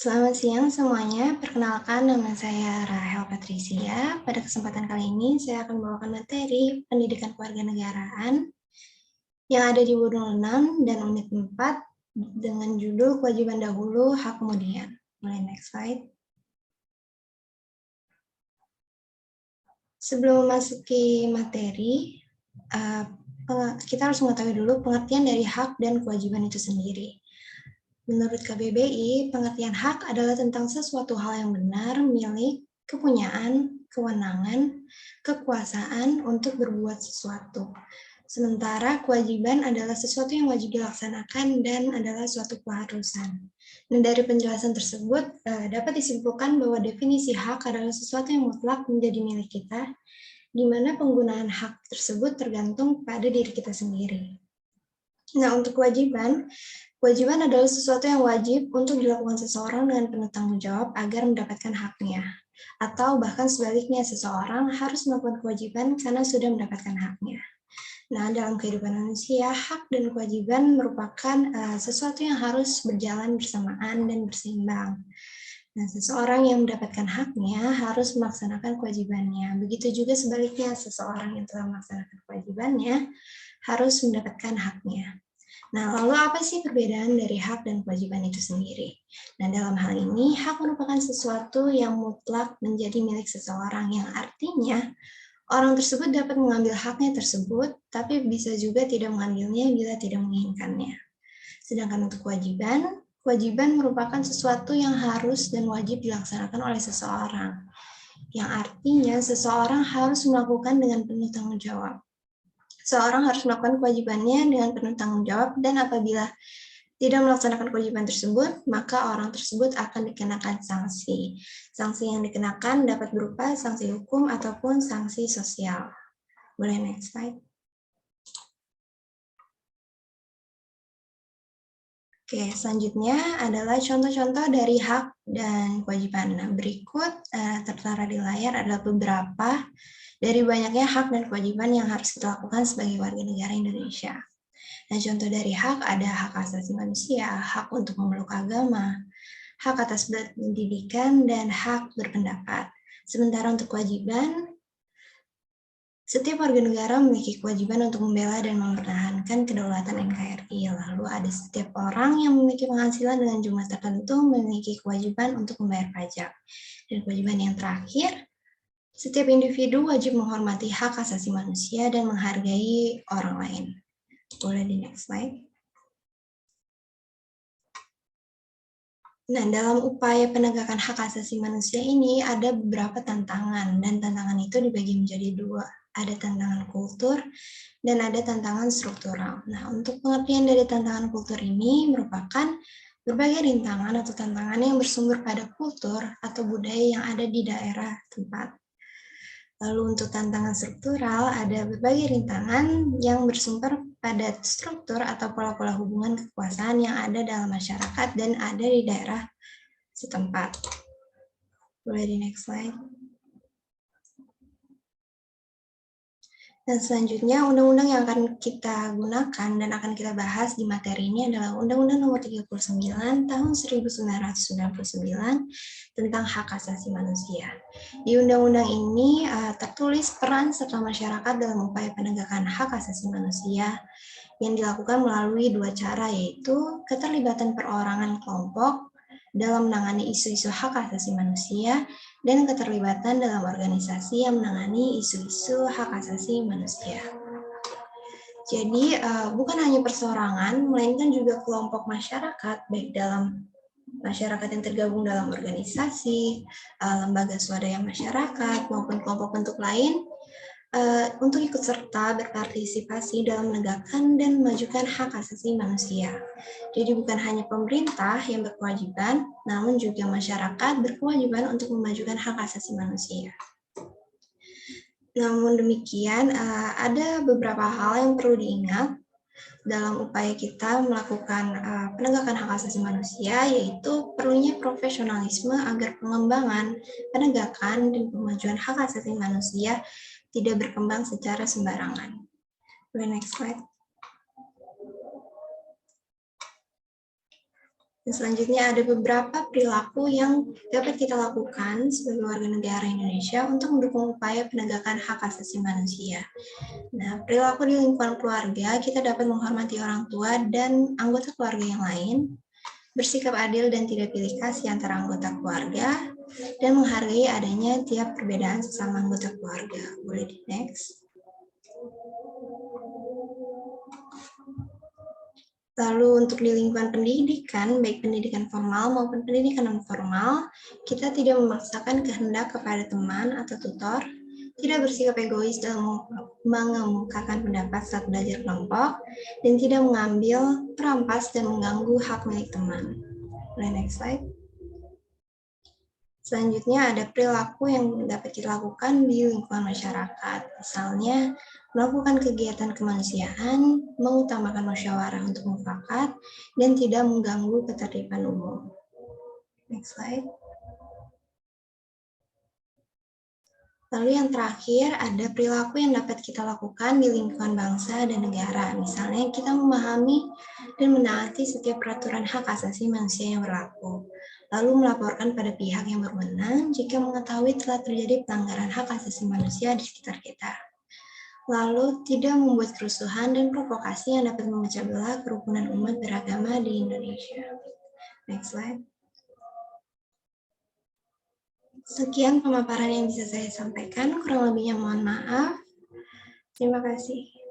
Selamat siang semuanya, perkenalkan nama saya Rahel Patricia. Pada kesempatan kali ini saya akan membawakan materi pendidikan kewarganegaraan yang ada di modul 6 dan unit 4 dengan judul kewajiban dahulu, hak kemudian. Mulai next slide. Sebelum memasuki materi, kita harus mengetahui dulu pengertian dari hak dan kewajiban itu sendiri. Menurut KBBI, pengertian hak adalah tentang sesuatu hal yang benar, milik, kepunyaan, kewenangan, kekuasaan untuk berbuat sesuatu. Sementara kewajiban adalah sesuatu yang wajib dilaksanakan dan adalah suatu keharusan. Nah, dari penjelasan tersebut dapat disimpulkan bahwa definisi hak adalah sesuatu yang mutlak menjadi milik kita, di mana penggunaan hak tersebut tergantung pada diri kita sendiri. Nah, untuk kewajiban adalah sesuatu yang wajib untuk dilakukan seseorang dengan penuh tanggung jawab agar mendapatkan haknya. Atau bahkan sebaliknya, seseorang harus melakukan kewajiban karena sudah mendapatkan haknya. Nah, dalam kehidupan manusia, hak dan kewajiban merupakan sesuatu yang harus berjalan bersamaan dan berseimbang. Nah, seseorang yang mendapatkan haknya harus melaksanakan kewajibannya. Begitu juga sebaliknya, seseorang yang telah melaksanakan kewajibannya harus mendapatkan haknya. Nah, lalu apa sih perbedaan dari hak dan kewajiban itu sendiri? Nah, dalam hal ini, hak merupakan sesuatu yang mutlak menjadi milik seseorang, yang artinya orang tersebut dapat mengambil haknya tersebut, tapi bisa juga tidak mengambilnya bila tidak menginginkannya. Sedangkan untuk kewajiban merupakan sesuatu yang harus dan wajib dilaksanakan oleh seseorang, yang artinya seseorang harus melakukan dengan penuh tanggung jawab. Seorang harus melakukan kewajibannya dengan penuh tanggung jawab, dan apabila tidak melaksanakan kewajiban tersebut, maka orang tersebut akan dikenakan sanksi. Sanksi yang dikenakan dapat berupa sanksi hukum ataupun sanksi sosial. Boleh next slide. Oke, selanjutnya adalah contoh-contoh dari hak dan kewajiban. Nah, berikut tertera di layar adalah beberapa dari banyaknya hak dan kewajiban yang harus kita lakukan sebagai warga negara Indonesia. Nah, contoh dari hak ada hak asasi manusia, hak untuk memeluk agama, hak atas pendidikan, dan hak berpendapat. Sementara untuk kewajiban, setiap warga negara memiliki kewajiban untuk membela dan mempertahankan kedaulatan NKRI. Lalu ada setiap orang yang memiliki penghasilan dengan jumlah tertentu memiliki kewajiban untuk membayar pajak. Dan kewajiban yang terakhir, setiap individu wajib menghormati hak asasi manusia dan menghargai orang lain. Boleh di next slide. Nah, dalam upaya penegakan hak asasi manusia ini ada beberapa tantangan, dan tantangan itu dibagi menjadi dua. Ada tantangan kultur dan ada tantangan struktural. Nah, untuk pengertian dari tantangan kultur ini merupakan berbagai rintangan atau tantangan yang bersumber pada kultur atau budaya yang ada di daerah tempat. Lalu untuk tantangan struktural, ada berbagai rintangan yang bersumber pada struktur atau pola-pola hubungan kekuasaan yang ada dalam masyarakat dan ada di daerah setempat. Boleh di next slide. Dan selanjutnya, undang-undang yang akan kita gunakan dan akan kita bahas di materi ini adalah Undang-Undang Nomor 39 Tahun 1999 tentang Hak Asasi Manusia. Di undang-undang ini tertulis peran serta masyarakat dalam upaya penegakan hak asasi manusia yang dilakukan melalui dua cara, yaitu keterlibatan perorangan kelompok dalam menangani isu-isu hak asasi manusia dan keterlibatan dalam organisasi yang menangani isu-isu hak asasi manusia. Jadi bukan hanya perseorangan, melainkan juga kelompok masyarakat, baik dalam masyarakat yang tergabung dalam organisasi, lembaga swadaya masyarakat, maupun kelompok bentuk lain, untuk ikut serta berpartisipasi dalam menegakkan dan memajukan hak asasi manusia. Jadi bukan hanya pemerintah yang berkewajiban, namun juga masyarakat berkewajiban untuk memajukan hak asasi manusia. Namun demikian, ada beberapa hal yang perlu diingat dalam upaya kita melakukan penegakan hak asasi manusia, yaitu perlunya profesionalisme agar pengembangan, penegakan, dan pemajuan hak asasi manusia tidak berkembang secara sembarangan. Boleh next slide. Dan selanjutnya ada beberapa perilaku yang dapat kita lakukan sebagai warga negara Indonesia untuk mendukung upaya penegakan hak asasi manusia. Nah, perilaku di lingkungan keluarga, kita dapat menghormati orang tua dan anggota keluarga yang lain, bersikap adil dan tidak pilih kasih antara anggota keluarga, dan menghargai adanya tiap perbedaan sesama anggota keluarga. Boleh di next. Lalu untuk di lingkungan pendidikan, baik pendidikan formal maupun pendidikan non formal, kita tidak memaksakan kehendak kepada teman atau tutor, tidak bersikap egois dalam mengemukakan pendapat saat belajar kelompok, dan tidak mengambil, merampas, dan mengganggu hak milik teman. Next slide. Selanjutnya ada perilaku yang dapat kita lakukan di lingkungan masyarakat. Misalnya, melakukan kegiatan kemanusiaan, mengutamakan musyawarah untuk mufakat, dan tidak mengganggu ketertiban umum. Next slide. Lalu yang terakhir, ada perilaku yang dapat kita lakukan di lingkungan bangsa dan negara. Misalnya, kita memahami dan menaati setiap peraturan hak asasi manusia yang berlaku. Lalu melaporkan pada pihak yang berwenang jika mengetahui telah terjadi pelanggaran hak asasi manusia di sekitar kita. Lalu tidak membuat kerusuhan dan provokasi yang dapat memecah belah kerukunan umat beragama di Indonesia. Next slide. Sekian pemaparan yang bisa saya sampaikan, kurang lebihnya mohon maaf. Terima kasih.